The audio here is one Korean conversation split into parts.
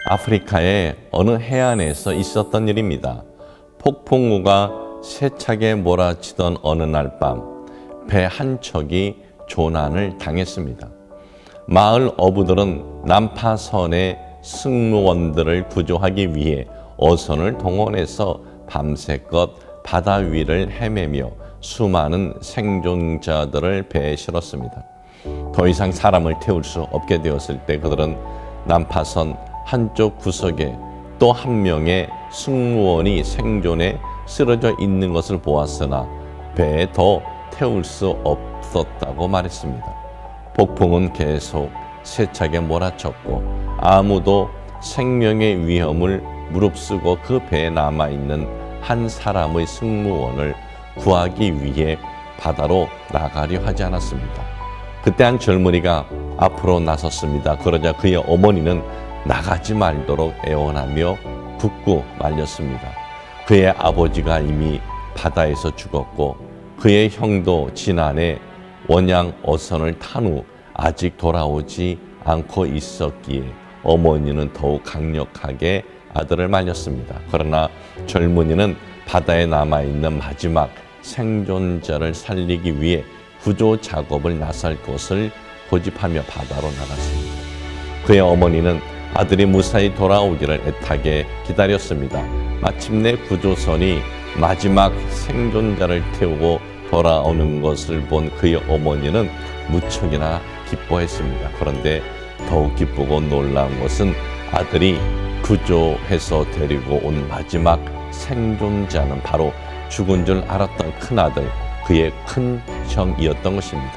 아프리카의 어느 해안에서 있었던 일입니다. 폭풍우가 세차게 몰아치던 어느 날 밤 배 한 척이 조난을 당했습니다. 마을 어부들은 난파선의 승무원들을 구조하기 위해 어선을 동원해서 밤새껏 바다 위를 헤매며 수많은 생존자들을 배에 실었습니다. 더 이상 사람을 태울 수 없게 되었을 때 그들은 난파선 한쪽 구석에 또 한 명의 승무원이 생존에 쓰러져 있는 것을 보았으나 배에 더 태울 수 없었다고 말했습니다. 폭풍은 계속 세차게 몰아쳤고 아무도 생명의 위험을 무릅쓰고 그 배에 남아있는 한 사람의 승무원을 구하기 위해 바다로 나가려 하지 않았습니다. 그때 한 젊은이가 앞으로 나섰습니다. 그러자 그의 어머니는 나가지 말도록 애원하며 굳고 말렸습니다. 그의 아버지가 이미 바다에서 죽었고 그의 형도 지난해 원양 어선을 탄 후 아직 돌아오지 않고 있었기에 어머니는 더욱 강력하게 아들을 말렸습니다. 그러나 젊은이는 바다에 남아있는 마지막 생존자를 살리기 위해 구조 작업을 나설 것을 고집하며 바다로 나갔습니다. 그의 어머니는 아들이 무사히 돌아오기를 애타게 기다렸습니다. 마침내 구조선이 마지막 생존자를 태우고 돌아오는 것을 본 그의 어머니는 무척이나 기뻐했습니다. 그런데 더욱 기쁘고 놀라운 것은 아들이 구조해서 데리고 온 마지막 생존자는 바로 죽은 줄 알았던 큰아들, 그의 큰 형이었던 것입니다.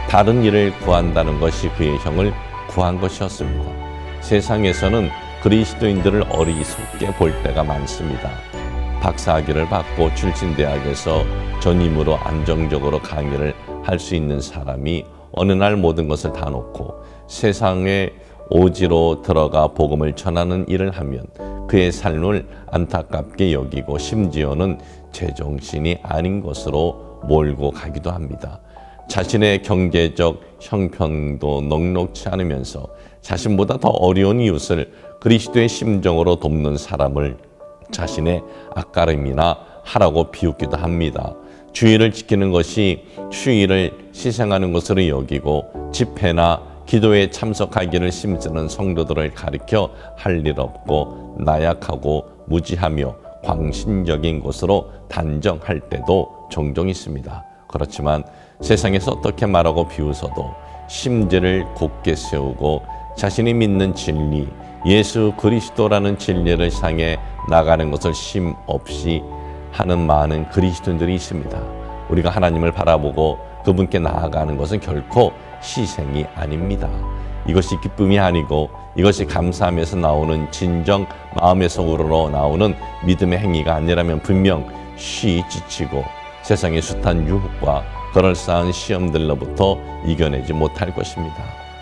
다른 일을 구한다는 것이 그의 형을 구한 것이었습니다. 세상에서는 그리스도인들을 어리석게 볼 때가 많습니다. 박사학위를 받고 출신 대학에서 전임으로 안정적으로 강의를 할 수 있는 사람이 어느 날 모든 것을 다 놓고 세상의 오지로 들어가 복음을 전하는 일을 하면 그의 삶을 안타깝게 여기고 심지어는 제정신이 아닌 것으로 몰고 가기도 합니다. 자신의 경제적 형편도 넉넉치 않으면서 자신보다 더 어려운 이웃을 그리스도의 심정으로 돕는 사람을 자신의 앞가림이나 하라고 비웃기도 합니다. 주의를 지키는 것이 추의를 희생하는 것으로 여기고 집회나 기도에 참석하기를 힘쓰는 성도들을 가리켜 할 일 없고 나약하고 무지하며 광신적인 것으로 단정할 때도 종종 있습니다. 그렇지만 세상에서 어떻게 말하고 비웃어도 심지를 굳게 세우고 자신이 믿는 진리, 예수 그리스도라는 진리를 향해 나가는 것을 쉼 없이 하는 많은 그리스도인들이 있습니다. 우리가 하나님을 바라보고 그분께 나아가는 것은 결코 희생이 아닙니다. 이것이 기쁨이 아니고 이것이 감사함에서 나오는 진정 마음에서 우러러 나오는 믿음의 행위가 아니라면 분명 쉬 지치고 세상의 숱한 유혹과 그럴싸한 시험들로부터 이겨내지 못할 것입니다.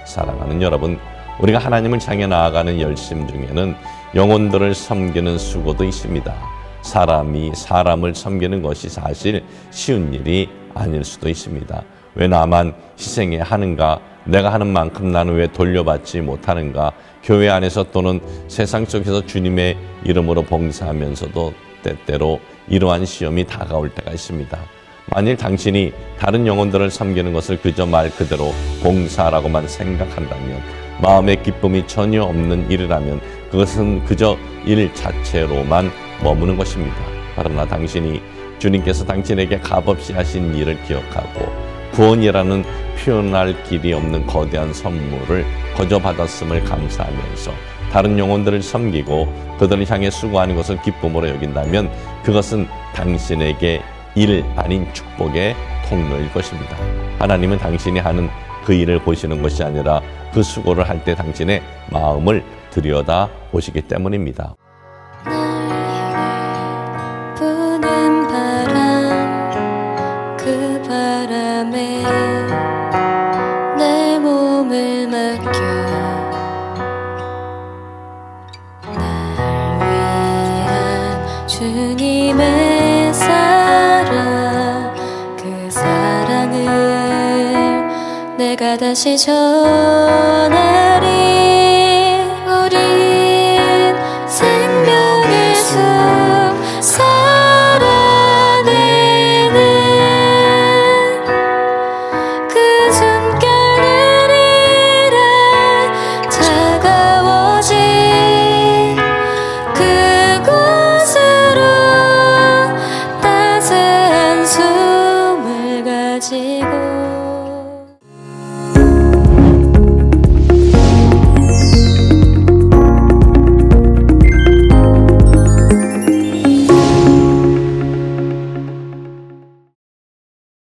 사랑하는 여러분, 우리가 하나님을 향해 나아가는 열심 중에는 영혼들을 섬기는 수고도 있습니다. 사람이 사람을 섬기는 것이 사실 쉬운 일이 아닐 수도 있습니다. 왜 나만 희생해야 하는가? 내가 하는 만큼 나는 왜 돌려받지 못하는가? 교회 안에서 또는 세상 속에서 주님의 이름으로 봉사하면서도 때때로 이러한 시험이 다가올 때가 있습니다. 만일 당신이 다른 영혼들을 섬기는 것을 그저 말 그대로 봉사라고만 생각한다면, 마음의 기쁨이 전혀 없는 일이라면 그것은 그저 일 자체로만 머무는 것입니다. 그러나 당신이 주님께서 당신에게 값없이 하신 일을 기억하고 구원이라는 표현할 길이 없는 거대한 선물을 거저 받았음을 감사하면서 다른 영혼들을 섬기고 그들을 향해 수고하는 것을 기쁨으로 여긴다면 그것은 당신에게 일 아닌 축복의 통로일 것입니다. 하나님은 당신이 하는 그 일을 보시는 것이 아니라 그 수고를 할 때 당신의 마음을 들여다 보시기 때문입니다. 부는 바람, 그 바람에 내 몸을 맡겨 날 위한 주님의 사랑, 그 사랑을 내가 다시 전하리. 우리 가지고